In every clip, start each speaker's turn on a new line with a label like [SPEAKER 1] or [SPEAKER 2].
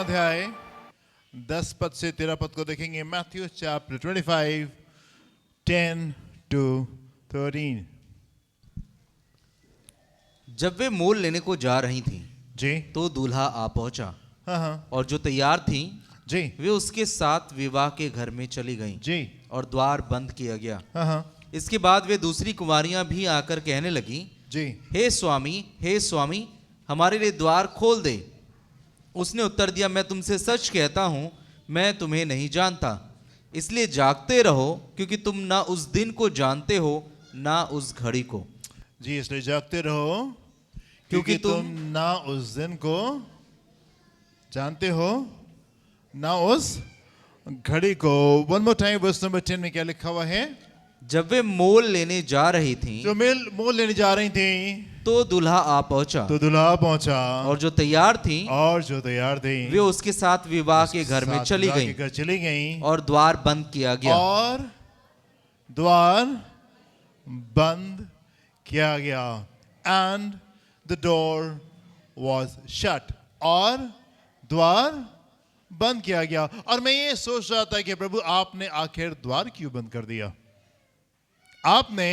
[SPEAKER 1] अध्याय 10 पद से 13 पद को देखेंगे। Matthew chapter 25 10 to 13।
[SPEAKER 2] जब वे मोल लेने को जा रही थीं,
[SPEAKER 1] जी
[SPEAKER 2] तो दूल्हा आ पहुंचा,
[SPEAKER 1] हाँ
[SPEAKER 2] और जो तैयार थीं
[SPEAKER 1] जी
[SPEAKER 2] वे उसके साथ विवाह के घर में चली गईं,
[SPEAKER 1] जी
[SPEAKER 2] और द्वार बंद किया गया।
[SPEAKER 1] हाँ
[SPEAKER 2] इसके बाद वे दूसरी कुमारियां भी आकर कहने लगीं,
[SPEAKER 1] जी
[SPEAKER 2] हे स्वामी, हमारे लिए द्वार खोल दे। उसने उत्तर दिया, मैं तुमसे सच कहता हूं, मैं तुम्हें नहीं जानता। इसलिए जागते रहो, क्योंकि तुम ना उस दिन को जानते हो, ना उस घड़ी को।
[SPEAKER 1] जी, इसलिए जागते रहो
[SPEAKER 2] क्योंकि
[SPEAKER 1] तुम ना उस दिन को जानते हो ना उस घड़ी को। One more time, verse number 10 में क्या लिखा हुआ है?
[SPEAKER 2] जब वे मोल लेने जा रही थीं,
[SPEAKER 1] जो मोल लेने जा रही थी
[SPEAKER 2] तो दूल्हा आ पहुंचा,
[SPEAKER 1] तो दूल्हा पहुंचा,
[SPEAKER 2] और जो तैयार थी
[SPEAKER 1] वे
[SPEAKER 2] वे उसके साथ विवाह के घर में चली गईं, और द्वार बंद किया गया।
[SPEAKER 1] और द्वार बंद किया गया। And the door was shut, और द्वार बंद किया गया। और मैं ये सोच रहा था कि प्रभु, आपने आखिर द्वार क्यों बंद कर दिया? आपने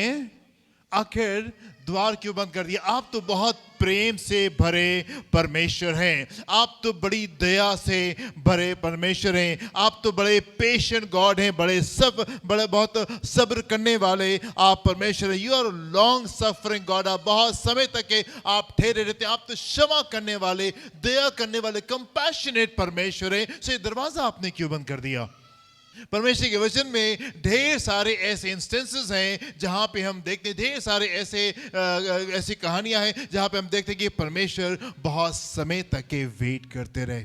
[SPEAKER 1] आखिर द्वार क्यों बंद कर दिया? आप तो बहुत प्रेम से भरे परमेश्वर हैं, आप तो बड़ी दया से भरे परमेश्वर हैं, आप तो बड़े पेशेंट गॉड हैं, बड़े बहुत सब्र करने वाले आप परमेश्वर हैं। You are long suffering God, आप बहुत समय तक के आप ठहरे रहते हैं, आप तो क्षमा करने वाले, दया करने वाले, कंपैशनेट परमेश्वर हैं। सो ये दरवाजा आपने क्यों बंद कर दिया? परमेश्वर के वचन में ढेर सारे ऐसे इंस्टेंसेस हैं जहां पे हम देखते हैं, ढेर सारे ऐसी कहानियां हैं जहां पे हम देखते हैं कि परमेश्वर बहुत समय तक के वेट करते रहे,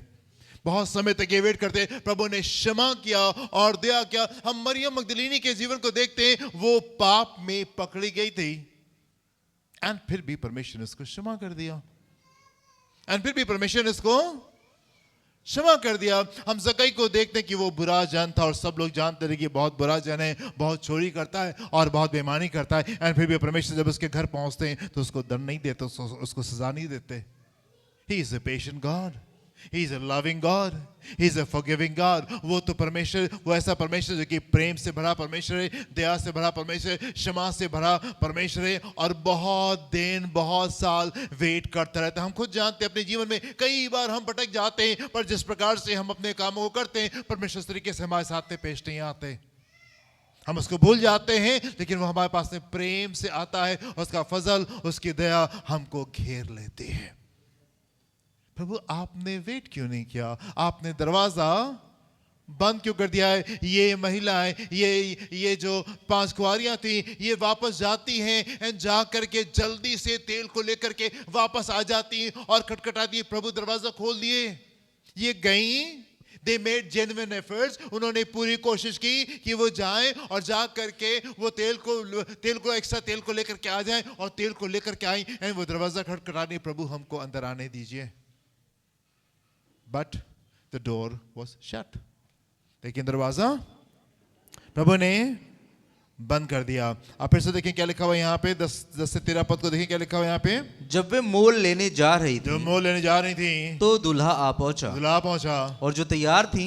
[SPEAKER 1] बहुत समय तक ये वेट करते। प्रभु ने क्षमा किया और दया किया। हम मरियम मगदलीनी के जीवन को देखते हैं, वो पाप में पकड़ी गई थी, एंड फिर भी परमेश्वर ने उसको क्षमा कर दिया, एंड फिर भी परमेश्वर ने इसको क्षमा कर दिया। हम जक्कई को देखते हैं कि वो बुरा जन था, और सब लोग जानते रहे कि बहुत बुरा जन है, बहुत चोरी करता है और बहुत बेईमानी करता है, एंड फिर भी परमेश्वर जब उसके घर पहुंचते हैं तो उसको दंड नहीं देते, उसको सजा नहीं देते। He is a patient God, he is a loving God, he is a forgiving God. वो तो परमेश्वर, वो ऐसा परमेश्वर जो कि प्रेम से भरा परमेश्वर है, दया से भरा परमेश्वर है, क्षमा से भरा परमेश्वर है, और बहुत दिन, बहुत साल वेट करता रहता है। हम खुद जानते हैं अपने जीवन में कई बार हम भटक जाते हैं, पर जिस प्रकार से हम अपने कामों को करते हैं, परमेश्वर इस तरीके से हमारे साथ में पेश नहीं आते। हम उसको भूल जाते हैं, लेकिन वो हमारे पास में प्रेम से आता है, उसका फजल, उसकी दया हमको घेर लेती है। प्रभु, आपने वेट क्यों नहीं किया? आपने दरवाजा बंद क्यों कर दिया है? ये महिलाएं, ये जो 5 कुंवारियां थी, ये वापस जाती हैं, एंड जा करके जल्दी से तेल को लेकर के वापस आ जाती हैं और खटखटाती है, प्रभु दरवाजा खोल दिए। ये गई, They made genuine efforts, उन्होंने पूरी कोशिश की कि वो जाएं और जा करके वो तेल को एक्स्ट्रा तेल को लेकर के आ जाएं, और तेल को लेकर के आई, एंड वो दरवाजा खटखटाने, प्रभु हमको अंदर आने दीजिए। But the door was shut. लेकिन दरवाजा प्रभु ने बंद कर दिया। आप फिर से देखें क्या लिखा हुआ यहाँ पे, 10 से 13 पद को देखें क्या लिखा हुआ यहाँ पे।
[SPEAKER 2] जब वे मोल लेने जा रही
[SPEAKER 1] जो
[SPEAKER 2] थी,
[SPEAKER 1] मोल लेने जा रही थी
[SPEAKER 2] तो दूल्हा आ पहुंचा,
[SPEAKER 1] और
[SPEAKER 2] जो तैयार थी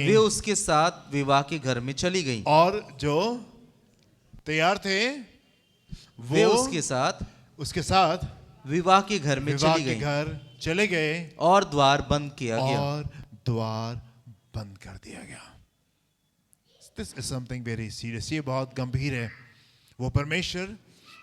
[SPEAKER 2] वे उसके साथ विवाह के घर में चली गईं,
[SPEAKER 1] और जो तैयार थे
[SPEAKER 2] वे उसके साथ विवाह के घर में
[SPEAKER 1] चले गए,
[SPEAKER 2] और द्वार बंद किया गया।
[SPEAKER 1] और द्वार बंद कर दिया गया। This is something very serious. ये बहुत गंभीर है। वो परमेश्वर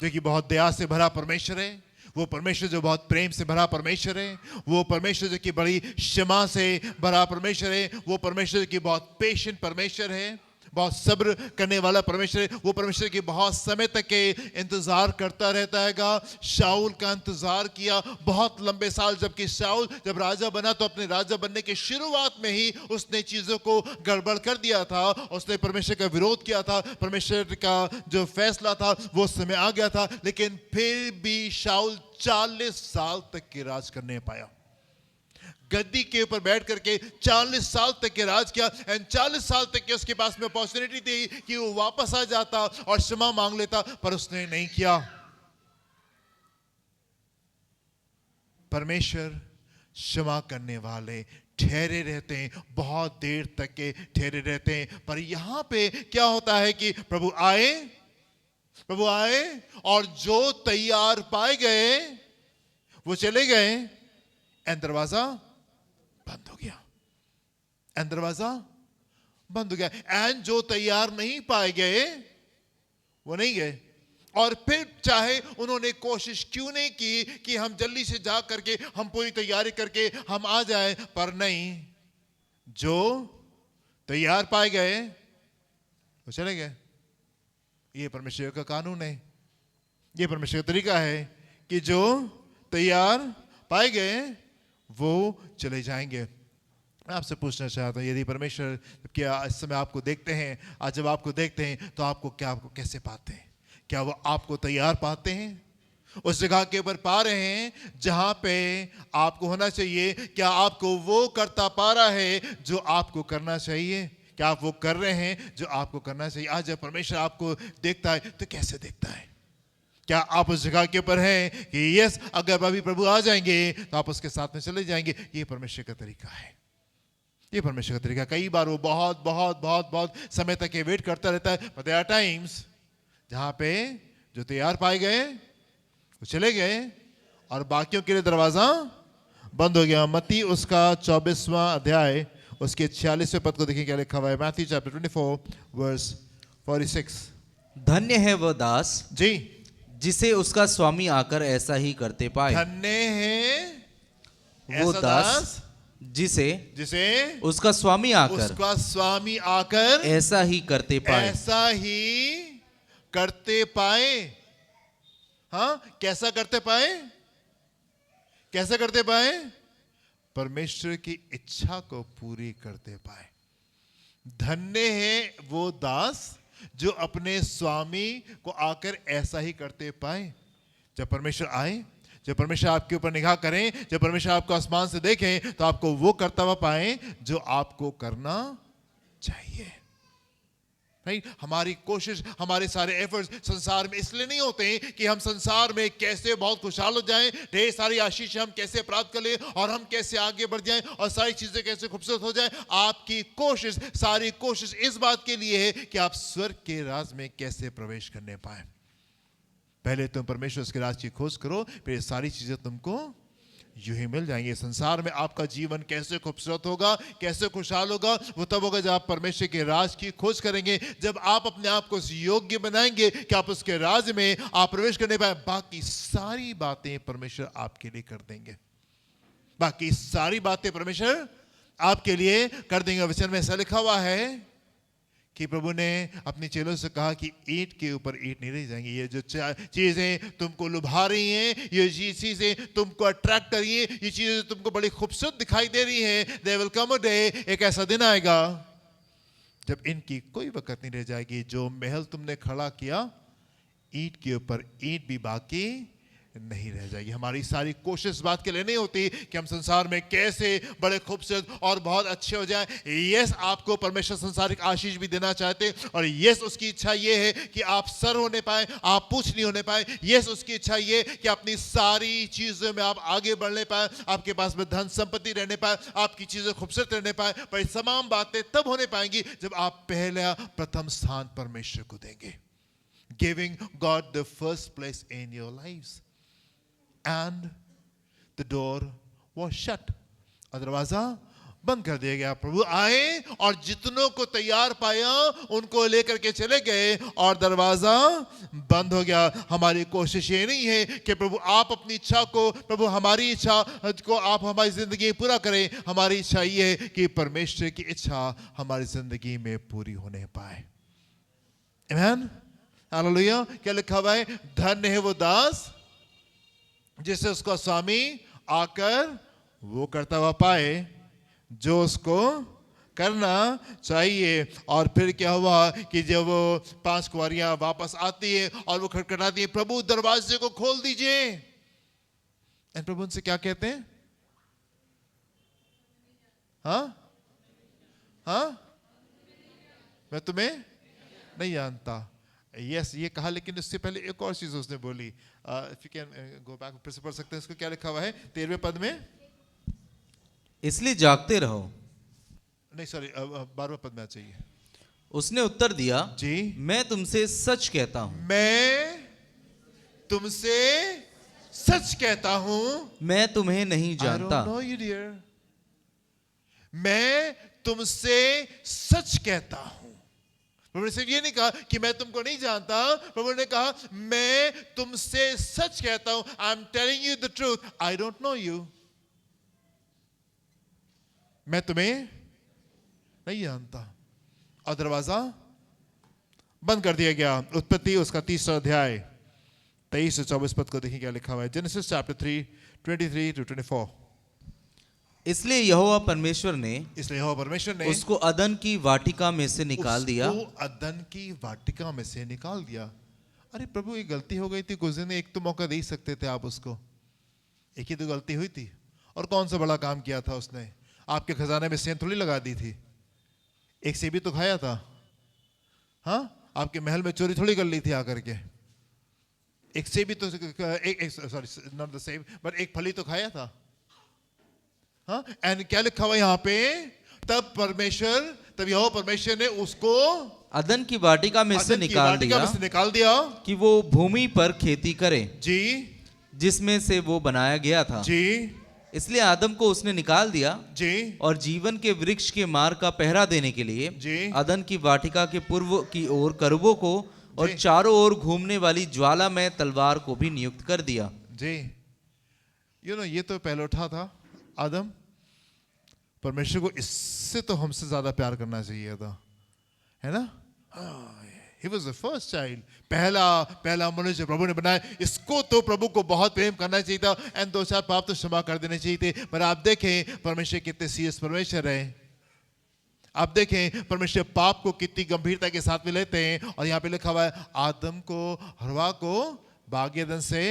[SPEAKER 1] जो कि बहुत दया से भरा परमेश्वर है, वो परमेश्वर जो बहुत प्रेम से भरा परमेश्वर है, वो परमेश्वर जो कि बड़ी क्षमा से भरा परमेश्वर है, वो परमेश्वर जो कि बहुत पेशेंट परमेश्वर है, बहुत सब्र करने वाला परमेश्वर है, वो परमेश्वर की बहुत समय तक के इंतजार करता रहता हैगा। शाऊल का इंतजार किया बहुत लंबे साल, जबकि शाऊल जब राजा बना तो अपने राजा बनने की शुरुआत में ही उसने चीजों को गड़बड़ कर दिया था, उसने परमेश्वर का विरोध किया था, परमेश्वर का जो फैसला था वो उस समय आ गया था, लेकिन फिर भी शाऊल 40 साल तक के राज करने पाया। गद्दी के ऊपर बैठ करके 40 साल तक के राज किया, एंड 40 साल तक के उसके पास में अपॉर्चुनिटी थी कि वो वापस आ जाता और क्षमा मांग लेता, पर उसने नहीं किया। परमेश्वर क्षमा करने वाले, ठहरे रहते हैं, बहुत देर तक के ठहरे रहते हैं। पर यहां पे क्या होता है कि प्रभु आए और जो तैयार पाए गए वो चले गए, एंड दरवाजा बंद हो गया, एंड दरवाजा बंद हो गया। एंड जो तैयार नहीं पाए गए वो नहीं गए। और फिर चाहे उन्होंने कोशिश क्यों नहीं की कि हम जल्दी से जा करके हम पूरी तैयारी करके हम आ जाए, पर नहीं, जो तैयार पाए गए वो चले गए। ये परमेश्वर का कानून है, ये परमेश्वर का तरीका है कि जो तैयार पाए गए वो चले जाएंगे। मैं आपसे पूछना चाहता हूं, यदि परमेश्वर क्या इस समय आपको देखते हैं, आज जब आपको देखते हैं तो आपको कैसे पाते हैं? क्या वो आपको तैयार पाते हैं? उस जगह के ऊपर पा रहे हैं जहां पे आपको होना चाहिए? क्या आपको वो करता पा रहा है जो आपको करना चाहिए? क्या आप वो कर रहे हैं जो आपको करना चाहिए? आज जब परमेश्वर आपको देखता है तो कैसे देखता है? क्या आप उस जगह के ऊपर हैं कि यस, अगर अभी प्रभु आ जाएंगे तो आप उसके साथ में चले जाएंगे? ये परमेश्वर का तरीका है, ये परमेश्वर का तरीका। कई बार वो बहुत बहुत बहुत बहुत समय तक ये वेट करता रहता है, बट देयर आर टाइम्स जहां पे जो तैयार पाए गए वो चले गए और बाकियों के लिए दरवाजा बंद हो गया। मत्ती उसका 24वां अध्याय उसके 46वें पद को देखिए क्या लिखा हुआ है। Matthew chapter 24 verse 46।
[SPEAKER 2] धन्य है वह दास
[SPEAKER 1] जी,
[SPEAKER 2] जिसे उसका स्वामी आकर ऐसा ही करते पाए।
[SPEAKER 1] धन्य है
[SPEAKER 2] वो
[SPEAKER 1] ऐसा
[SPEAKER 2] दास जिसे
[SPEAKER 1] जिसे
[SPEAKER 2] उसका स्वामी आकर
[SPEAKER 1] उसका स्वामी आकर
[SPEAKER 2] ऐसा ही करते पाए।
[SPEAKER 1] ऐसा ही करते पाए। हाँ, कैसा करते पाए? कैसा करते पाए? परमेश्वर की इच्छा को पूरी करते पाए। धन्य है वो दास जो अपने स्वामी को आकर ऐसा ही करते पाए। जब परमेश्वर आए, जब परमेश्वर आपके ऊपर निगाह करें, जब परमेश्वर आपको आसमान से देखें, तो आपको वो करता हुआ पाए जो आपको करना चाहिए। नहीं, हमारी कोशिश, हमारे सारे एफर्ट्स संसार में इसलिए नहीं होते हैं कि हम संसार में कैसे बहुत खुशहाल हो जाएं, ढेर सारी आशीष हम कैसे प्राप्त कर लें और हम कैसे आगे बढ़ जाएं और सारी चीजें कैसे खूबसूरत हो जाएं। आपकी कोशिश, सारी कोशिश इस बात के लिए है कि आप स्वर्ग के राज में कैसे प्रवेश करने पाए। पहले तुम परमेश्वर के राज की खोज करो, फिर सारी चीजें तुमको यूं ही मिल जाएंगे। संसार में आपका जीवन कैसे खूबसूरत होगा, कैसे खुशहाल होगा, वो तब होगा जब आप परमेश्वर के राज की खोज करेंगे, जब आप अपने आप को योग्य बनाएंगे कि आप उसके राज में आप प्रवेश करने पाए। बाकी सारी बातें परमेश्वर आपके लिए कर देंगे, बाकी सारी बातें परमेश्वर आपके लिए कर देंगे। वचन में ऐसा लिखा हुआ है कि प्रभु ने अपने चेलों से कहा कि ईंट के ऊपर ईंट नहीं रह जाएंगी। ये जो चीजें तुमको लुभा रही हैं, ये चीजें तुमको अट्रैक्ट कर रही हैं, ये चीजें तुमको बड़ी खूबसूरत दिखाई दे रही हैं, there will come a day, एक ऐसा दिन आएगा जब इनकी कोई वक़्त नहीं रह जाएगी। जो महल तुमने खड़ा किया, ईंट के ऊपर ईंट भी बाकी नहीं रह जाएगी। हमारी सारी कोशिश बात के लिए नहीं होती कि हम संसार में कैसे बड़े खूबसूरत और बहुत अच्छे हो जाएं। यस, आपको परमेश्वर संसारिक आशीष भी देना चाहते हैं और यस, उसकी इच्छा ये है कि आप सर होने पाए, आप पूछ नहीं होने पाए। यस, उसकी इच्छा ये कि अपनी सारी चीजों में आप आगे बढ़ने पाए, आपके पास में धन संपत्ति रहने पाए, आपकी चीजें खूबसूरत रहने पाए। पर तमाम बातें तब होने पाएंगी जब आप पहला प्रथम स्थान परमेश्वर को देंगे। Giving God the first place in your lives. And the door was shut. और दरवाजा बंद कर दिया गया। प्रभु आए और जितनों को तैयार पाया उनको लेकर के चले गए और दरवाजा बंद हो गया। हमारी कोशिश ये नहीं है कि प्रभु आप अपनी इच्छा को, प्रभु हमारी इच्छा को आप हमारी जिंदगी में पूरा करें। हमारी इच्छा ये है कि परमेश्वर की इच्छा हमारी जिंदगी में पूरी होने पाए। आमीन, हालेलुया। क्या लिखा हुआ है? धन्य है वो दास जिसे उसका स्वामी आकर वो करता हुआ पाए जो उसको करना चाहिए। और फिर क्या हुआ कि जब वो 5 कुंवारियां वापस आती है और वो खटखटाती है, प्रभु दरवाजे को खोल दीजिए। और प्रभु उनसे क्या कहते हैं? हाँ हाँ, मैं तुम्हें नहीं जानता। यस, ये कहा, लेकिन उससे पहले एक और चीज उसने बोली। If you can go back, फिर से पढ़ सकते हैं इसको। क्या लिखा हुआ है 13वें पद में?
[SPEAKER 2] इसलिए जागते रहो।
[SPEAKER 1] नहीं सॉरी, 12वें पद में चाहिए।
[SPEAKER 2] उसने उत्तर दिया,
[SPEAKER 1] जी,
[SPEAKER 2] मैं तुमसे सच कहता हूँ,
[SPEAKER 1] मैं तुमसे सच कहता हूं,
[SPEAKER 2] मैं तुम्हें नहीं
[SPEAKER 1] I
[SPEAKER 2] जानता।
[SPEAKER 1] don't know you dear, मैं तुमसे सच कहता हूं। प्रभु ने सिर्फ ये नहीं कहा कि मैं तुमको नहीं जानता, प्रभु ने कहा मैं तुमसे सच कहता हूं, I am telling you the truth, I don't know you, मैं तुम्हें नहीं जानता। और दरवाजा बंद कर दिया गया। उत्पत्ति उसका 3 अध्याय 23 से 24 पद को देखिए क्या लिखा हुआ है। Genesis chapter 3 23 to 24।
[SPEAKER 2] इसलिए यहोवा परमेश्वर ने
[SPEAKER 1] इसलिए यहोवा परमेश्वर ने
[SPEAKER 2] उसको अदन की वाटिका में से निकाल दिया।
[SPEAKER 1] उसको अदन की वाटिका में से निकाल दिया। अरे प्रभु, ये गलती हो गई थी, कुछ दिन एक तो मौका दे ही सकते थे आप उसको। एक ही तो गलती हुई थी, और कौन सा बड़ा काम किया था उसने? आपके खजाने में सेंध थोड़ी लगा दी थी, एक सेब भी तो खाया था। हाँ, आपके महल में चोरी थोड़ी कर ली थी आकर के। एक सेब भी तो, एक सॉरी नॉट द सेब बट एक फली तो खाया था। हाँ, एंड क्या लिखा हुआ यहाँ पे? तब यहोवा परमेश्वर ने उसको
[SPEAKER 2] अदन की वाटिका में से
[SPEAKER 1] अदन की
[SPEAKER 2] निकाल
[SPEAKER 1] वाटिका
[SPEAKER 2] दिया
[SPEAKER 1] में से निकाल दिया।
[SPEAKER 2] कि वो भूमि पर खेती करे
[SPEAKER 1] जी
[SPEAKER 2] जिसमें से वो बनाया गया था।
[SPEAKER 1] जी
[SPEAKER 2] इसलिए आदम को उसने निकाल दिया
[SPEAKER 1] जी
[SPEAKER 2] और जीवन के वृक्ष के मार्ग का पहरा देने के लिए
[SPEAKER 1] जी
[SPEAKER 2] अदन की वाटिका के पूर्व की ओर करूबों को और
[SPEAKER 1] जी।
[SPEAKER 2] चारों ओर घूमने वाली ज्वालामय तलवार को भी नियुक्त कर दिया।
[SPEAKER 1] जी, ये तो पहले उठा था आदम। परमेश्वर को इससे तो हमसे ज्यादा प्यार करना चाहिए था, है ना? He was the first child, पहला मनुष्य प्रभु ने बनाया। इसको तो प्रभु को बहुत प्रेम करना चाहिए था, एंड 2-4 पाप तो क्षमा कर देने चाहिए थे। पर आप देखें परमेश्वर कितने सीरियस परमेश्वर है। आप देखें परमेश्वर पाप को कितनी गंभीरता के साथ में लेते हैं। और यहाँ पे लिखा हुआ है आदम को, हवा को बाग एदन से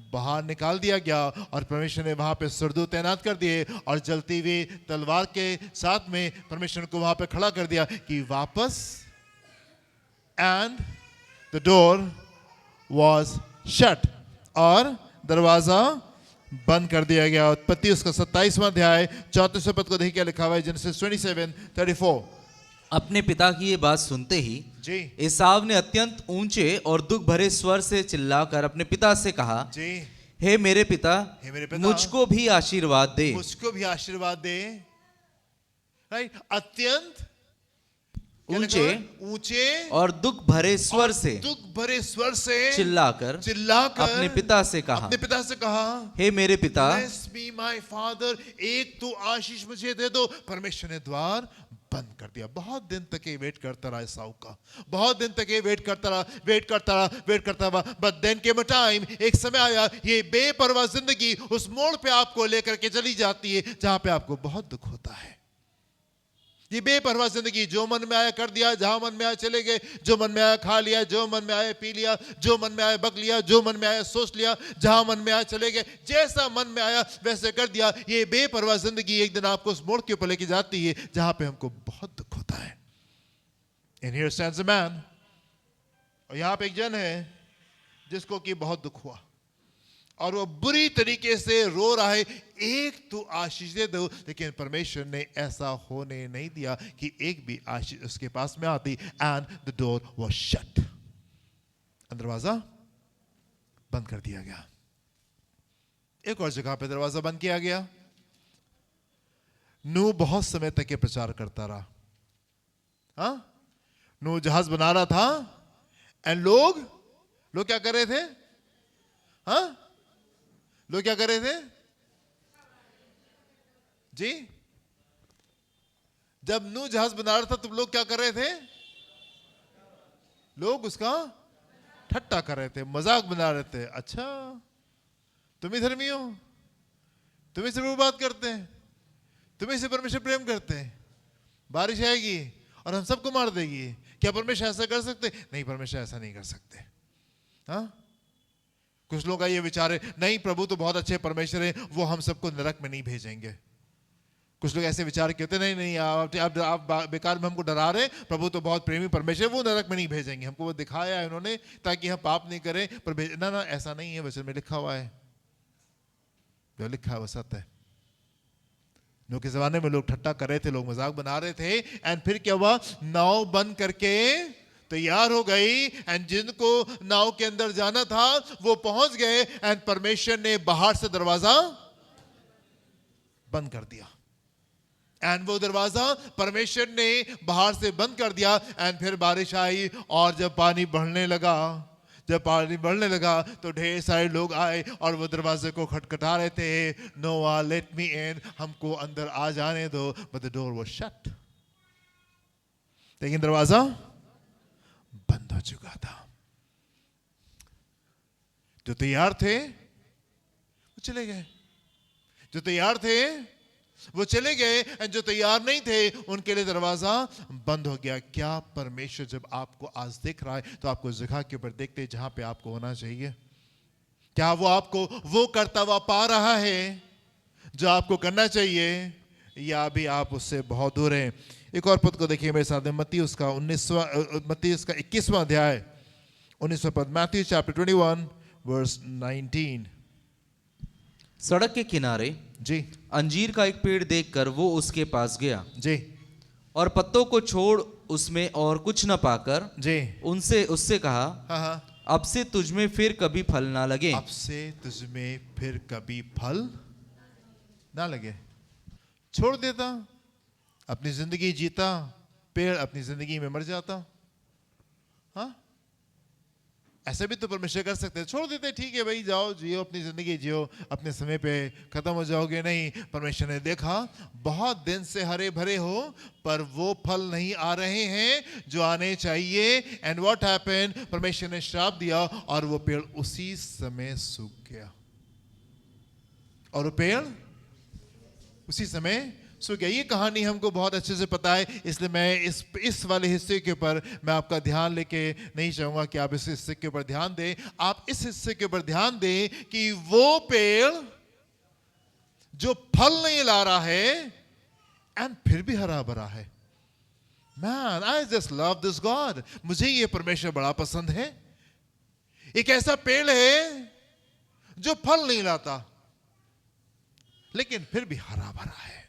[SPEAKER 1] बाहर निकाल दिया गया, और परमेश्वर ने वहां पे सुरदूत तैनात कर दिए, और जलती हुई तलवार के साथ में परमेश्वर को वहां पे खड़ा कर दिया कि वापस, and the door was shut, और दरवाजा बंद कर दिया गया। उत्पत्ति उसका 27वां अध्याय 34वें पद को देखिए क्या लिखा हुआ है। जेनेसिस 27:34।
[SPEAKER 2] अपने पिता की ये बात सुनते ही
[SPEAKER 1] जी
[SPEAKER 2] एसाव ने अत्यंत ऊंचे और दुख भरे स्वर से चिल्लाकर अपने पिता से कहा,
[SPEAKER 1] जी
[SPEAKER 2] हे मेरे पिता,
[SPEAKER 1] हे मेरे पिता,
[SPEAKER 2] मुझको भी आशीर्वाद दे।
[SPEAKER 1] मुझको भी आशीर्वाद दे। राइट, अत्यंत ऊंचे
[SPEAKER 2] और दुख भरे स्वर से चिल्लाकर अपने पिता से कहा, हे मेरे पिता,
[SPEAKER 1] Bless me my father, एक तू आशीष मुझे दे दो। परमेश्वर ने द्वार बंद कर दिया। बहुत दिन तक ये वेट करता रहा एसाव का, बहुत दिन तक ये वेट करता रहा। But then came a time, एक समय आया, ये बेपरवाह जिंदगी उस मोड़ पे आपको लेकर के चली जाती है जहां पे आपको बहुत दुख होता है। ये बेपरवाह जिंदगी, जो मन में आया कर दिया, जहां मन में आया चले गए, जो मन में आया खा लिया, जो मन में आया पी लिया, जो मन में आया बक लिया, जो मन में आया सोच लिया, जहां मन में आया चले गए, जैसा मन में आया वैसे कर दिया। ये बेपरवाह जिंदगी एक दिन आपको उस मोड़ के ऊपर लेके जाती है जहां पे हमको बहुत दुख होता है। And here stands a man, और यहां पे एक जन है जिसको कि बहुत दुख हुआ, और वो बुरी तरीके से रो रहा है, एक तू आशीष दे दो। लेकिन परमेश्वर ने ऐसा होने नहीं दिया कि एक भी आशीष उसके पास में आती। And the door was shut, दरवाजा बंद कर दिया गया। एक और जगह पे दरवाजा बंद किया गया। नूह बहुत समय तक ये प्रचार करता रहा। हाँ, नूह जहाज बना रहा था, एंड लोग क्या कर रहे थे? हाँ, लोग क्या कर रहे थे जी? जब नूह जहाज बना रहा था तो लोग क्या कर रहे थे? लोग उसका ठट्टा कर रहे थे, मजाक बना रहे थे। अच्छा, तुम ही धर्मी हो, तुम ही से वो बात करते हैं, तुम ही से परमेश्वर प्रेम करते हैं, बारिश आएगी और हम सबको मार देगी। क्या परमेश्वर ऐसा कर सकते? नहीं, परमेश्वर ऐसा नहीं कर सकते। हाँ, कुछ लोग का ये विचार है, नहीं प्रभु तो बहुत अच्छे परमेश्वर है, वो हम सबको नरक में नहीं भेजेंगे। कुछ लोग ऐसे विचार करते, नहीं आप बेकार में हमको डरा रहे, प्रभु तो बहुत प्रेमी परमेश्वर, वो नरक में नहीं भेजेंगे। हमको वो दिखाया है उन्होंने ताकि हम पाप नहीं करें, पर ना ऐसा नहीं है। वचन में लिखा हुआ है, जो लिखा है वो सत्य है। नूह के जमाने में लोग ठट्टा कर रहे थे, लोग मजाक बना रहे थे। एंड फिर क्या हुआ, नाव बंद करके तैयार हो गई, एंड जिनको नाव के अंदर जाना था वो पहुंच गए, एंड परमेश्वर ने बाहर से दरवाजा बंद कर दिया। एंड वो दरवाजा परमेश्वर ने बाहर से बंद कर दिया। एंड फिर बारिश आई, और जब पानी बढ़ने लगा तो ढेर सारे लोग आए और वो दरवाजे को खटखटा रहे थे, नोआ लेट मी इन, हमको अंदर आ जाने दो। But the door was shut, लेकिन दरवाजा बंद हो चुका था। जो तैयार थे वो चले गए, जो तैयार थे वो चले गए, और जो तैयार नहीं थे उनके लिए दरवाजा बंद हो गया। क्या परमेश्वर जब आपको आज देख रहा है तो आपको जगह के ऊपर देखते हैं जहां पे आपको होना चाहिए? क्या वो आपको वो करता हुआ पा रहा है जो आपको करना चाहिए, या अभी आप उससे बहुत दूर हैं? एक और पद को देखिए मेरे साथ, मत्ती उसका 21वां अध्याय 19वां पद, मैथ्यू चैप्टर 21 वर्स 19।
[SPEAKER 2] सड़क के किनारे
[SPEAKER 1] जी
[SPEAKER 2] अंजीर का एक पेड़ देखकर वो उसके पास गया,
[SPEAKER 1] जी
[SPEAKER 2] और पत्तों को छोड़ उसमें और कुछ न पाकर
[SPEAKER 1] जी
[SPEAKER 2] उससे कहा,
[SPEAKER 1] हाँ,
[SPEAKER 2] अब से तुझमें फिर कभी फल ना लगे।
[SPEAKER 1] अब से तुझमें फिर कभी फल ना लगे। छोड़ देता, अपनी जिंदगी जीता, पेड़ अपनी जिंदगी में मर जाता। हाँ, ऐसे भी तो परमेश्वर कर सकते हैं, छोड़ देते, ठीक है भाई जाओ जियो अपनी जिंदगी जियो, अपने समय पे खत्म हो जाओगे। नहीं, परमेश्वर ने देखा बहुत दिन से हरे भरे हो पर वो फल नहीं आ रहे हैं जो आने चाहिए। एंड व्हाट हैपेंड, परमेश्वर ने श्राप दिया और वो पेड़ उसी समय सूख गया, और वो पेड़ उसी समय सूख गया। ये कहानी हमको बहुत अच्छे से पता है, इसलिए मैं इस वाले हिस्से के ऊपर मैं आपका ध्यान लेके नहीं चाहूंगा कि आप इस हिस्से के ऊपर ध्यान दें। आप इस हिस्से के ऊपर ध्यान दें कि वो पेड़ जो फल नहीं ला रहा है एंड फिर भी हरा भरा है। Man, I just love this God, मुझे ये परमेश्वर बड़ा पसंद है। एक ऐसा पेड़ है जो फल नहीं लाता लेकिन फिर भी हरा भरा है।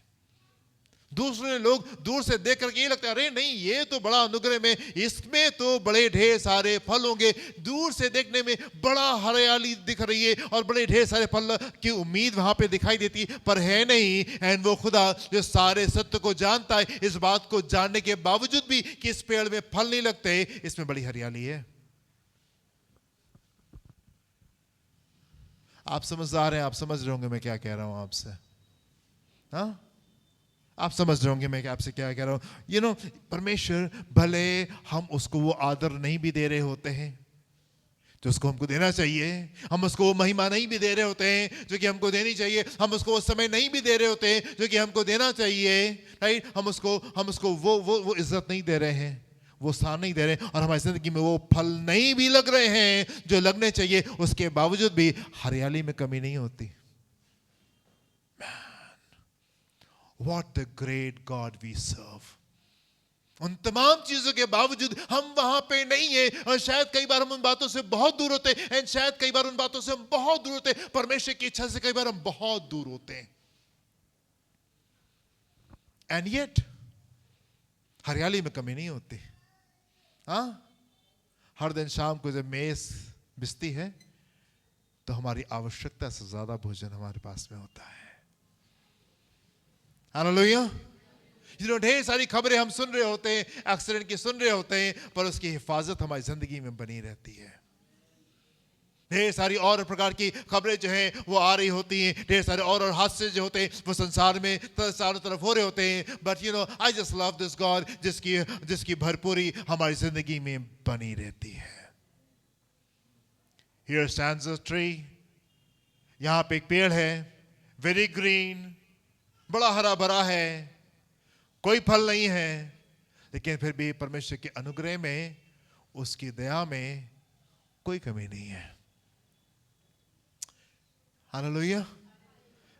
[SPEAKER 1] दूसरे लोग दूर से देख करके ये लगता है, अरे नहीं ये तो बड़ा अनुग्रह में, इसमें तो बड़े ढेर सारे फल होंगे। दूर से देखने में बड़ा हरियाली दिख रही है और बड़े ढेर सारे फल की उम्मीद वहां पे दिखाई देती, पर है नहीं। एंड वो खुदा जो सारे सत्य को जानता है, इस बात को जानने के बावजूद भी कि इस पेड़ में फल नहीं लगते, इसमें बड़ी हरियाली है। आप समझदार हैं, आप समझ रहे होंगे मैं क्या कह रहा हूं आपसे। हाँ, आप समझ रहे होंगे मैं आपसे क्या कह रहा हूं। यू नो, परमेश्वर भले हम उसको वो आदर नहीं भी दे रहे होते हैं जो उसको हमको देना चाहिए, हम उसको वो महिमा नहीं भी दे रहे होते हैं जो कि हमको देनी चाहिए, हम उसको वो समय नहीं भी दे रहे होते हैं जो कि हमको देना चाहिए, राइट। हम उसको वो इज्जत नहीं दे रहे हैं, वो स्थान नहीं दे रहे हैं, और हमारी जिंदगी में वो फल नहीं भी लग रहे हैं जो लगने चाहिए, उसके बावजूद भी हरियाली में कमी नहीं होती। What a great God we serve! उन तमाम चीजों के बावजूद हम वहां पे नहीं है, और शायद कई बार हम उन बातों से बहुत दूर होते हैं, एंड शायद कई बार उन बातों से हम बहुत दूर होते हैं, परमेश्वर की इच्छा से कई बार हम बहुत दूर होते हैं। एंड येट हरियाली में कमी नहीं होती। हाँ, हर दिन शाम को जब मेज बिछती है तो हमारी आवश्यकता से ज्यादा भोजन हमारे पास में होता है। हालेलुया। ढेर सारी खबरें हम सुन रहे होते हैं, एक्सीडेंट की सुन रहे होते हैं, पर उसकी हिफाजत हमारी जिंदगी में बनी रहती है। ढेर सारी और प्रकार की खबरें जो हैं वो आ रही होती हैं, ढेर सारे और हादसे जो होते हैं वो संसार में चारों तरफ हो रहे होते हैं, but you know I just love this God जिसकी भरपूरी हमारी जिंदगी में बनी रहती है। Here stands a tree, यहां पे एक पेड़ है, वेरी ग्रीन, बड़ा हरा भरा है, कोई फल नहीं है, लेकिन फिर भी परमेश्वर के अनुग्रह में, उसकी दया में कोई कमी नहीं है। Hallelujah,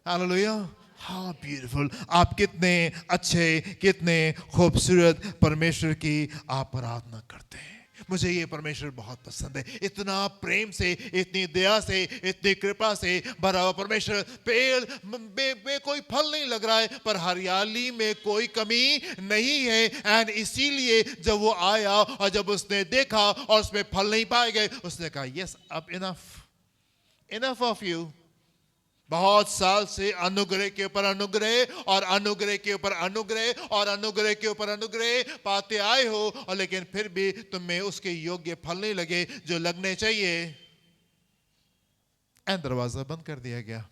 [SPEAKER 1] hallelujah. How beautiful! आप कितने अच्छे, कितने खूबसूरत परमेश्वर की आप आराधना करते हैं। मुझे ये परमेश्वर बहुत पसंद है, इतना प्रेम से, इतनी दया से, इतनी कृपा से भरा हुआ परमेश्वर। पेड़ में कोई फल नहीं लग रहा है, पर हरियाली में कोई कमी नहीं है। एंड इसीलिए जब वो आया और जब उसने देखा और उसमें फल नहीं पाए गए, उसने कहा यस, अब इनफ ऑफ यू। बहुत साल से अनुग्रह के ऊपर अनुग्रह और अनुग्रह के ऊपर अनुग्रह और अनुग्रह के ऊपर अनुग्रह पाते आए हो, और लेकिन फिर भी तुम्हें उसके योग्य फल नहीं लगे जो लगने चाहिए, एंड दरवाजा बंद कर दिया गया।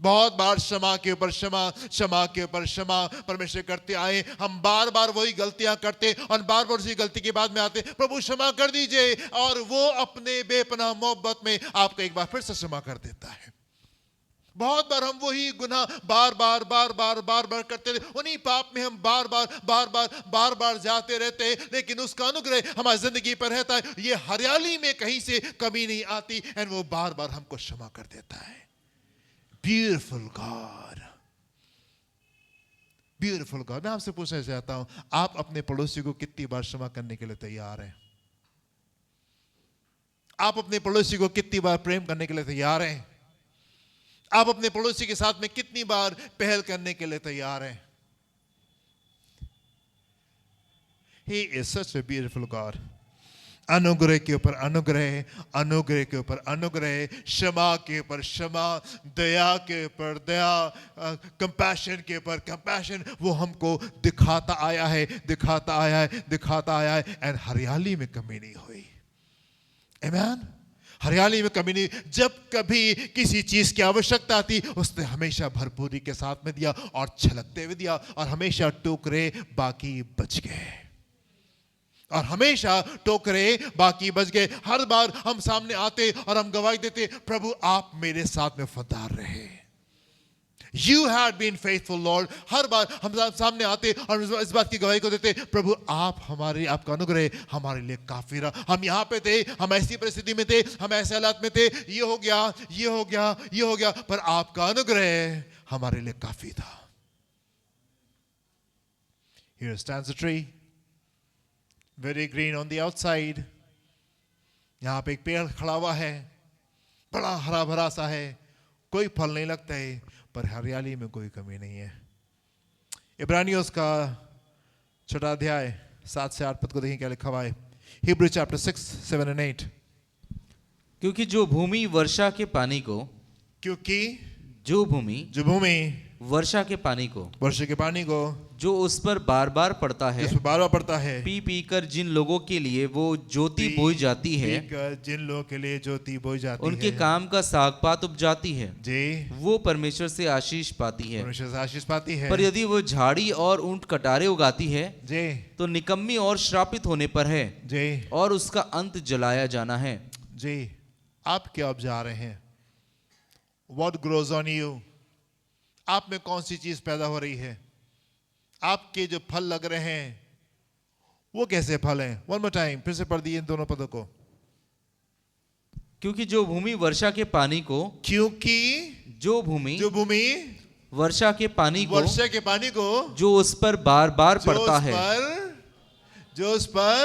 [SPEAKER 1] बहुत बार क्षमा के ऊपर क्षमा, क्षमा के ऊपर क्षमा परमेश्वर करते आए। हम बार बार वही गलतियां करते और बार बार उसी गलती के बाद में आते, प्रभु क्षमा कर दीजिए, और वो अपने बेपनाह मोहब्बत में आपको एक बार फिर से क्षमा कर देता है। बहुत बार हम वही गुनाह बार बार करते रहे, उन्हीं पाप में हम बार बार जाते रहते, लेकिन उसका अनुग्रह हमारी जिंदगी पर रहता है। ये हरियाली में कहीं से कमी नहीं आती, एंड वो बार बार हमको क्षमा कर देता है। Beautiful God, beautiful God. मैं आपसे पूछना चाहता हूं, आप अपने पड़ोसी को कितनी बार क्षमा करने के लिए तैयार हैं? आप अपने पड़ोसी को कितनी बार प्रेम करने के लिए तैयार हैं? आप अपने पड़ोसी के साथ में कितनी बार पहल करने के लिए तैयार हैं? He is such a beautiful God. अनुग्रह के ऊपर अनुग्रह, अनुग्रह के ऊपर अनुग्रह, क्षमा के ऊपर क्षमा, दया के ऊपर दया, कंपैशन के ऊपर कंपैशन, वो हमको दिखाता आया है, दिखाता आया है, दिखाता आया है, एंड हरियाली में कमी नहीं हुई। आमीन। हरियाली में कमी नहीं। जब कभी किसी चीज की आवश्यकता थी, उसने हमेशा भरपूरी के साथ में दिया और छलकते हुए दिया, और हमेशा टोकरे बाकी बच गए, और हमेशा टोकरे बाकी बच गए। हर बार हम सामने आते और हम गवाही देते, प्रभु आप मेरे साथ में वफादार रहे, You had been faithful, Lord। हर बार हम सामने आते और इस बात की गवाही को देते, प्रभु आप हमारे, आपका अनुग्रह हमारे लिए काफी रहा। हम यहाँ पे थे, हम ऐसी परिस्थिति में थे, हम ऐसे हालात में थे, ये हो गया, ये हो गया, ये हो गया, पर आपका अनुग्रह हमारे लिए काफी था। Here stands a tree, very green on the outside। यहाँ पे एक पेड़ खड़ा हुआ है, बड़ा हरा भरा सा है, कोई फल नहीं लगता है, पर हरियाली में कोई कमी नहीं है। इब्रानियों का 6 अध्याय 7 से 8 पद को देखें क्या लिखा हुआ है। Hebrew chapter 6, 7 and 8।
[SPEAKER 2] क्योंकि जो भूमि वर्षा के पानी को,
[SPEAKER 1] क्योंकि
[SPEAKER 2] जो भूमि वर्षा के पानी को,
[SPEAKER 1] वर्षा के पानी को,
[SPEAKER 2] जो उस पर बार बार पड़ता है,
[SPEAKER 1] जिस पर बार बार पड़ता है,
[SPEAKER 2] पी पी कर जिन लोगों के लिए वो ज्योति बोई जाती है,
[SPEAKER 1] जिन लोगों के लिए ज्योति बोई जाती है,
[SPEAKER 2] उनके काम का सागपात उपजाती है,
[SPEAKER 1] जी,
[SPEAKER 2] वो परमेश्वर से आशीष पाती है।
[SPEAKER 1] परमेश्वर से आशीष पाती है।
[SPEAKER 2] पर यदि वो झाड़ी और ऊंट कटारे उगाती है,
[SPEAKER 1] जी,
[SPEAKER 2] तो निकम्मी और श्रापित होने पर है,
[SPEAKER 1] जी,
[SPEAKER 2] और उसका अंत जलाया जाना है।
[SPEAKER 1] जी, आप क्या उपजा रहे हैं? What grows on you? आप में कौन सी चीज पैदा हो रही है? आपके जो फल लग रहे हैं वो कैसे फल हैं? वन मोर टाइम, फिर से पढ़ दिए इन दोनों पदों को।
[SPEAKER 2] क्योंकि जो भूमि वर्षा के पानी को,
[SPEAKER 1] क्योंकि
[SPEAKER 2] जो भूमि
[SPEAKER 1] वर्षा के पानी को,
[SPEAKER 2] जो उस पर बार बार पड़ता है,
[SPEAKER 1] जो उस पर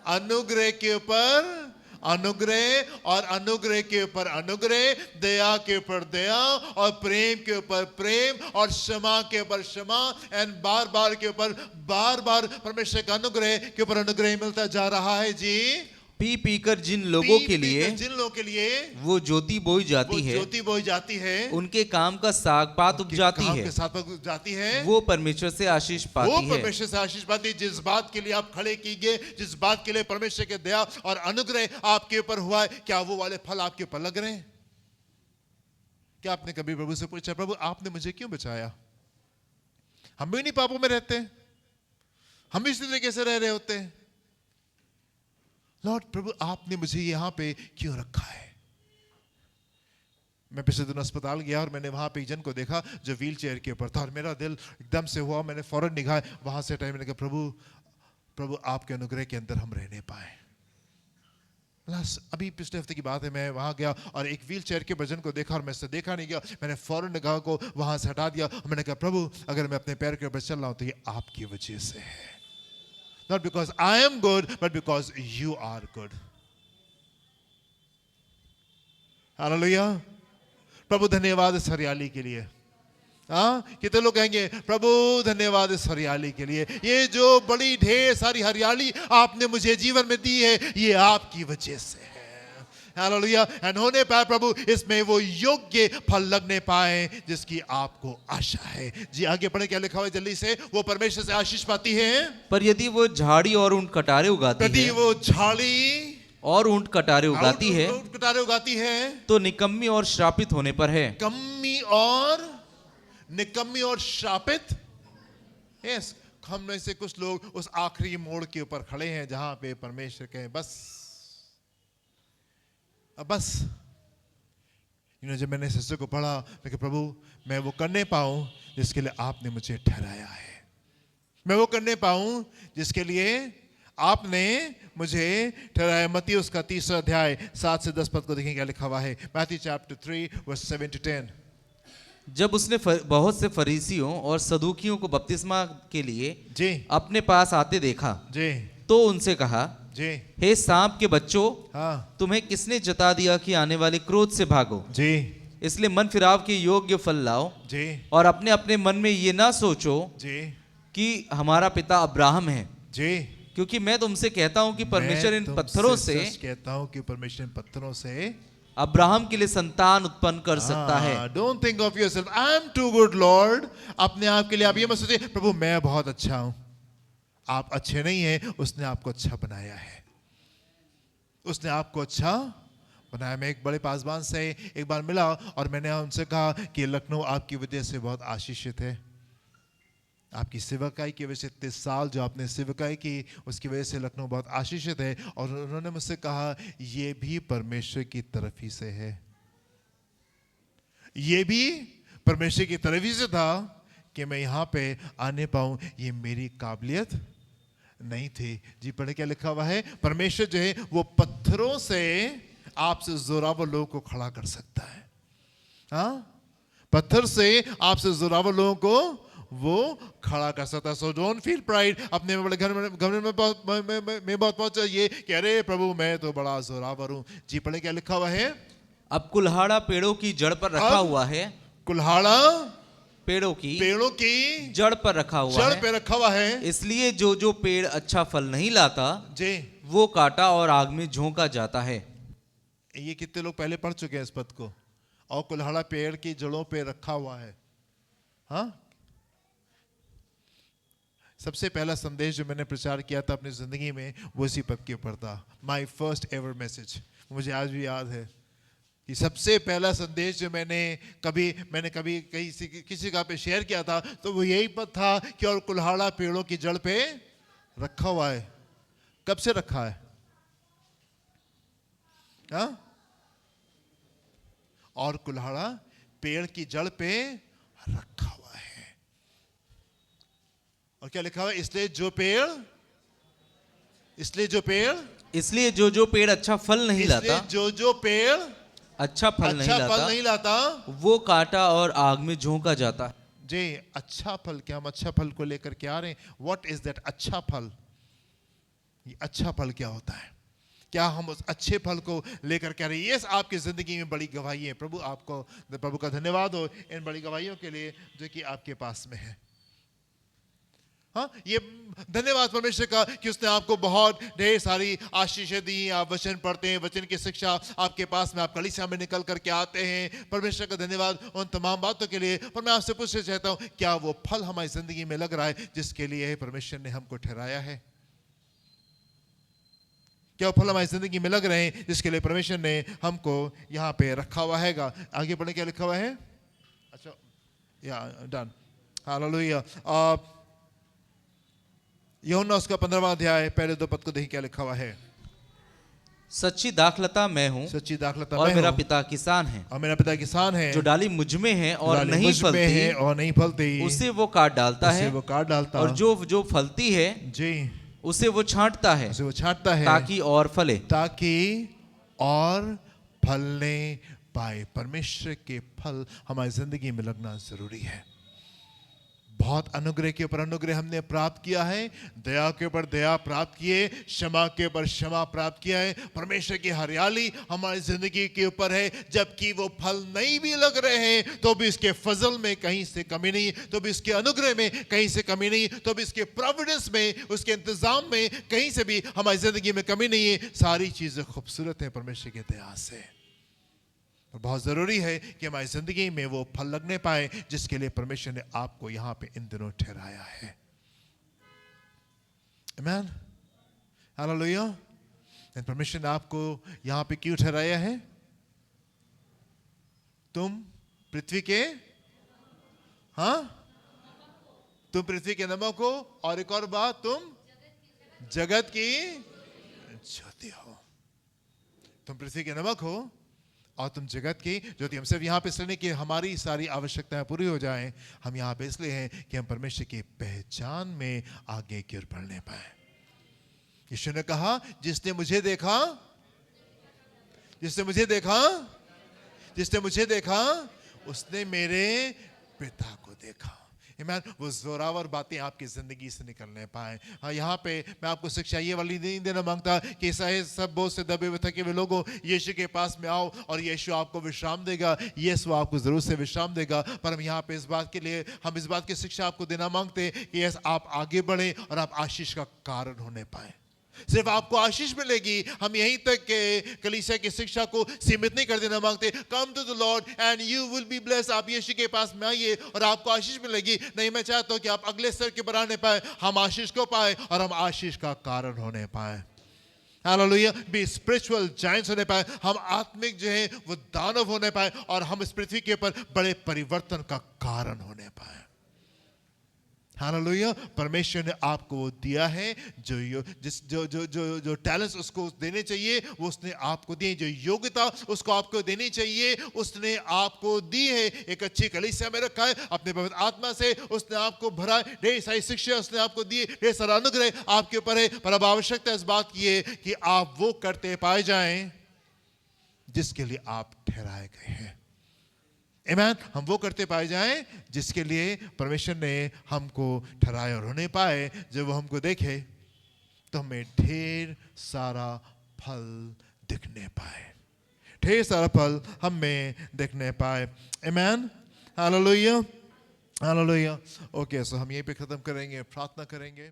[SPEAKER 1] अनुग्रह के ऊपर अनुग्रह और अनुग्रह के ऊपर अनुग्रह, दया के ऊपर दया और प्रेम के ऊपर प्रेम और क्षमा के ऊपर क्षमा, एंड बार बार के ऊपर बार बार परमेश्वर का अनुग्रह के ऊपर अनुग्रह मिलता जा रहा है। जी, पी पी कर जिन लोगों के लिए
[SPEAKER 2] वो ज्योति बोई जाती है, उनके काम का सागपात उपजाती है, वो परमेश्वर से आशीष पाती है।
[SPEAKER 1] जिस बात के लिए आप खड़े की गए, जिस बात के लिए परमेश्वर के दया और अनुग्रह आपके ऊपर हुआ है, क्या वो वाले फल आपके ऊपर लग रहे हैं? क्या आपने कभी प्रभु से पूछा, प्रभु आपने मुझे क्यों बचाया? हम भी नहीं पापों में रहते हैं, हम भी इसी तरीके से रह रहे होते हैं। लॉर्ड, प्रभु आपने मुझे यहां पे क्यों रखा है? मैं पिछले दिन अस्पताल गया और मैंने वहां पे एक जन को देखा जो व्हील चेयर के ऊपर था, और मेरा दिल एकदम से हुआ, मैंने फौरन निगाह वहां से हटाई, मैंने कहा प्रभु आपके अनुग्रह के अंदर हम रहने पाए। अभी पिछले हफ्ते की बात है, मैं वहां गया और एक व्हील चेयर के वजन को देखा और मैं इससे देखा नहीं गया, मैंने फौरन निगाह को वहां से हटा दिया और मैंने कहा प्रभु अगर मैं अपने पैर के ऊपर चल रहा हूं तो ये आपकी वजह से है। Not because I am good, but because you are good. Hallelujah. प्रभु धन्यवाद इस हरियाली के लिए. हाँ, कितने लोग कहेंगे प्रभु धन्यवाद इस हरियाली के लिए. ये जो बड़ी ढेर सारी हरियाली आपने मुझे जीवन में दी है, ये आपकी वजह से है. हालेलुया. एंड होने पाए प्रभु इसमें वो योग्य फल लगने पाए जिसकी आपको आशा है. जी आगे पढ़े, क्या लिखा हुआ है जल्दी से. वो परमेश्वर से आशीष पाती है.
[SPEAKER 2] पर यदि वो झाड़ी और ऊंट कटारे उगाती
[SPEAKER 1] यदि
[SPEAKER 2] है
[SPEAKER 1] वो झाड़ी
[SPEAKER 2] और ऊंट कटारे उगाती है
[SPEAKER 1] कटारे उगाती है
[SPEAKER 2] तो निकम्मी और श्रापित होने पर है.
[SPEAKER 1] निकम्मी और श्रापित. यस, हम में से कुछ लोग उस आखिरी मोड़ के ऊपर खड़े हैं जहां पे परमेश्वर कहे बस अब बस. जब मैंने सिस्टर को पढ़ा मैं प्रभु मैं वो करने पाऊं जिसके लिए आपने मुझे ठहराया है. मैं वो करने पाऊं जिसके लिए आपने मुझे ठहराया. मत्ती उसका 3 अध्याय 7 से 10 पद को देखें क्या लिखा हुआ है. Matthew chapter 3 verse 7 to 10.
[SPEAKER 2] जब उसने बहुत से फरीसियों और सदूकियों को बपतिस्मा के लिए
[SPEAKER 1] जी
[SPEAKER 2] अपने पास आते देखा
[SPEAKER 1] जी
[SPEAKER 2] तो उनसे कहा,
[SPEAKER 1] जी
[SPEAKER 2] हे सांप के बच्चों,
[SPEAKER 1] हाँ
[SPEAKER 2] तुम्हें किसने जता दिया कि आने वाले क्रोध से भागो.
[SPEAKER 1] जी
[SPEAKER 2] इसलिए मन फिराव के योग्य फल लाओ
[SPEAKER 1] जी
[SPEAKER 2] और अपने अपने मन में ये ना सोचो
[SPEAKER 1] जी
[SPEAKER 2] कि हमारा पिता अब्राहम है,
[SPEAKER 1] जी.
[SPEAKER 2] क्योंकि मैं तुमसे कहता हूँ कि परमेश्वर इन पत्थरों से
[SPEAKER 1] कहता हूँ कि परमेश्वर इन पत्थरों से
[SPEAKER 2] अब्राहम के लिए संतान उत्पन्न कर सकता है.
[SPEAKER 1] Don't think of yourself I am too good Lord. अपने आप के लिए आप ये मत सोचिए प्रभु मैं बहुत अच्छा हूं. आप अच्छे नहीं हैं, उसने आपको अच्छा बनाया है. उसने आपको अच्छा बनाया. मैं एक बड़े पासबान से एक बार मिला और मैंने उनसे कहा कि लखनऊ आपकी वजह से बहुत आशीषित है. आपकी सेवकाई की वजह से 30 साल जो आपने सेवकाई की उसकी वजह से लखनऊ बहुत आशीषित है. और उन्होंने मुझसे कहा ये भी परमेश्वर की तरफ ही से है. ये भी परमेश्वर की तरफ ही से था कि मैं यहाँ पे आने पाऊं. ये मेरी काबिलियत नहीं थी. जी पढ़े क्या लिखा हुआ है. परमेश्वर जो है वो पत्थरों से आपसे जोरावर लोगों को खड़ा कर सकता है. हाँ, पत्थर से आपसे जोरावर लोगों को वो खड़ा कर सकता है. So don't feel pride. अपने बड़े घर में बहुत पहुंच ये कि अरे प्रभु मैं तो बड़ा जोरावर हूं. जी पढ़े क्या लिखा हुआ है.
[SPEAKER 2] अब कुल्हाड़ा पेड़ों की जड़ पर रखा हुआ है.
[SPEAKER 1] कुल्हाड़ा
[SPEAKER 2] पेड़ों की
[SPEAKER 1] जड़
[SPEAKER 2] पर रखा हुआ
[SPEAKER 1] जड़
[SPEAKER 2] है.
[SPEAKER 1] पे रखा हुआ है.
[SPEAKER 2] इसलिए जो पेड़ अच्छा फल नहीं लाता
[SPEAKER 1] जी
[SPEAKER 2] वो काटा और आग में झोंका जाता है.
[SPEAKER 1] ये कितने लोग पहले पढ़ चुके हैं इस पद को. और कुल्हाड़ा पेड़ की जड़ों पे रखा हुआ है. हाँ, सबसे पहला संदेश जो मैंने प्रचार किया था अपनी जिंदगी में वो इसी पद के ऊपर था. My first ever message. मुझे आज भी याद है कि सबसे पहला संदेश जो मैंने कभी किसी का पे शेयर किया था तो वो यही पद था कि और कुल्हाड़ा पेड़ों की जड़ पे रखा हुआ है. कब से रखा है. हाँ, और कुल्हाड़ा पेड़ की जड़ पे रखा हुआ है. और क्या लिखा हुआ है. इसलिए जो पेड़ अच्छा फल नहीं लाता जो पेड़
[SPEAKER 2] अच्छा फल नहीं
[SPEAKER 1] लाता
[SPEAKER 2] वो काटा और आग में झोंका जाता है.
[SPEAKER 1] जी अच्छा फल. क्या हम अच्छा फल को लेकर के आ रहे हैं. व्हाट इज दैट अच्छा फल. ये अच्छा फल क्या होता है. क्या हम उस अच्छे फल को लेकर के आ रहे हैं. यस, आपकी जिंदगी में बड़ी गवाही है. प्रभु का धन्यवाद हो इन बड़ी गवाहियों के लिए जो कि आपके पास में है. हाँ, ये धन्यवाद परमेश्वर का कि उसने आपको बहुत ढेर सारी आशीषें दी. आप वचन पढ़ते हैं, वचन की शिक्षा आपके पास में, आप कलीसिया में निकल करके आते हैं. परमेश्वर का धन्यवाद उन तमाम बातों के लिए. पर मैं आपसे पूछना चाहता हूं क्या वो फल हमारी जिंदगी में लग रहा है जिसके लिए परमेश्वर ने हमको ठहराया है. क्या वो फल हमारी जिंदगी में लग रहे हैं जिसके लिए परमेश्वर ने हमको यहाँ पे रखा हुआ है. आगे बढ़ने क्या लिखा हुआ है. अच्छा या डन. हालेलुया. यूहन्ना उसका 15वां अध्याय पहले 2 पद को देखिए क्या लिखा हुआ है.
[SPEAKER 2] सच्ची दाखलता मैं हूँ और मेरा पिता किसान है. जो डाली मुझ में है और नहीं फलती उसे वो काट डालता है. और जो फलती है
[SPEAKER 1] जी
[SPEAKER 2] उसे वो छांटता है ताकि और
[SPEAKER 1] फलने पाए. परमेश्वर के फल हमारी जिंदगी में लगना जरूरी है. बहुत अनुग्रह के ऊपर अनुग्रह हमने प्राप्त किया है, दया के ऊपर दया प्राप्त किए, क्षमा के ऊपर क्षमा प्राप्त किया है। परमेश्वर की हरियाली हमारी जिंदगी के ऊपर है, जबकि वो फल नहीं भी लग रहे हैं तो भी इसके फजल में कहीं से कमी नहीं, तो भी इसके अनुग्रह में कहीं से कमी नहीं, तो भी इसके प्रोविडेंस में, उसके इंतजाम में कहीं से भी हमारी जिंदगी में कमी नहीं है। सारी चीजें खूबसूरत है परमेश्वर की दया से। और बहुत जरूरी है कि हमारी जिंदगी में वो फल लगने पाए जिसके लिए परमेश्वर ने आपको यहां पे इन दिनों ठहराया है। आमीन, हालेलुया। परमेश्वर ने आपको यहां पे क्यों ठहराया है? तुम पृथ्वी के, हाँ, तुम पृथ्वी के नमक हो, और एक और बात, तुम जगत की ज्योति हो। तुम पृथ्वी के नमक हो और तुम जगत की ज्योति। हम सिर्फ यहाँ पे इसलिए नहीं कि हमारी सारी आवश्यकताएं पूरी हो जाएं, हम यहाँ पे इसलिए हैं कि हम परमेश्वर की पहचान में आगे की ओर बढ़ने पाए। यीशु ने कहा, जिसने मुझे देखा, जिसने मुझे देखा, जिसने मुझे देखा उसने मेरे पिता को देखा। आमीन। वो जोरावर बातें आपकी जिंदगी से निकलने पाए। हाँ, यहाँ पे मैं आपको शिक्षा ये वाली नहीं देना मांगता कि सब बोझ से दबे हुए थके हुए लोगों, यीशु के पास में आओ और यीशु आपको विश्राम देगा। यीशु आपको जरूर से विश्राम देगा, पर हम यहाँ पे इस बात के लिए, हम इस बात की शिक्षा आपको देना मांगते हैं कि आप आगे बढ़े और आप आशीष का कारण होने पाए। सिर्फ आपको आशीष मिलेगी, हम यहीं तक के कलीसिया की शिक्षा को सीमित नहीं कर देना मांगते। Come to the Lord and you will be blessed. आप यीशु के पास में आइए और आपको आशीष मिलेगी। नहीं, मैं चाहता हूं कि आप अगले स्तर के बढ़ाने पाए, हम आशीष को पाए और हम आशीष का कारण होने पाए। हालेलुया। बी स्पिरिचुअल जायंट्स होने पाए, हम आत्मिक जो है वो दानव होने पाए और हम इस पृथ्वी के ऊपर बड़े परिवर्तन का कारण होने पाए। हालेलुया। परमेश्वर ने आपको वो दिया है, जो टैलेंट्स उसको देने चाहिए वो उसने आपको दिए, जो योग्यता उसको आपको देनी चाहिए उसने आपको दी है। एक अच्छी कलीसिया में रखा है, अपने पवित्र आत्मा से उसने आपको भरा, ढेर सारी शिक्षा उसने आपको दी, ढेर सारा अनुग्रह आपके ऊपर है। पर अब आवश्यकता इस बात की है कि आप वो करते पाए जाएं जिसके लिए आप ठहराए गए हैं। आमीन। हम वो करते पाए जाएं जिसके लिए परमेश्वर ने हमको ठहराया, और होने पाए जब वो हमको देखे तो हमें ढेर सारा फल दिखने पाए, ढेर सारा फल हमें दिखने पाए। आमीन, हालेलुया, हालेलुया। ओके, सो हम यहीं पे खत्म करेंगे, प्रार्थना करेंगे।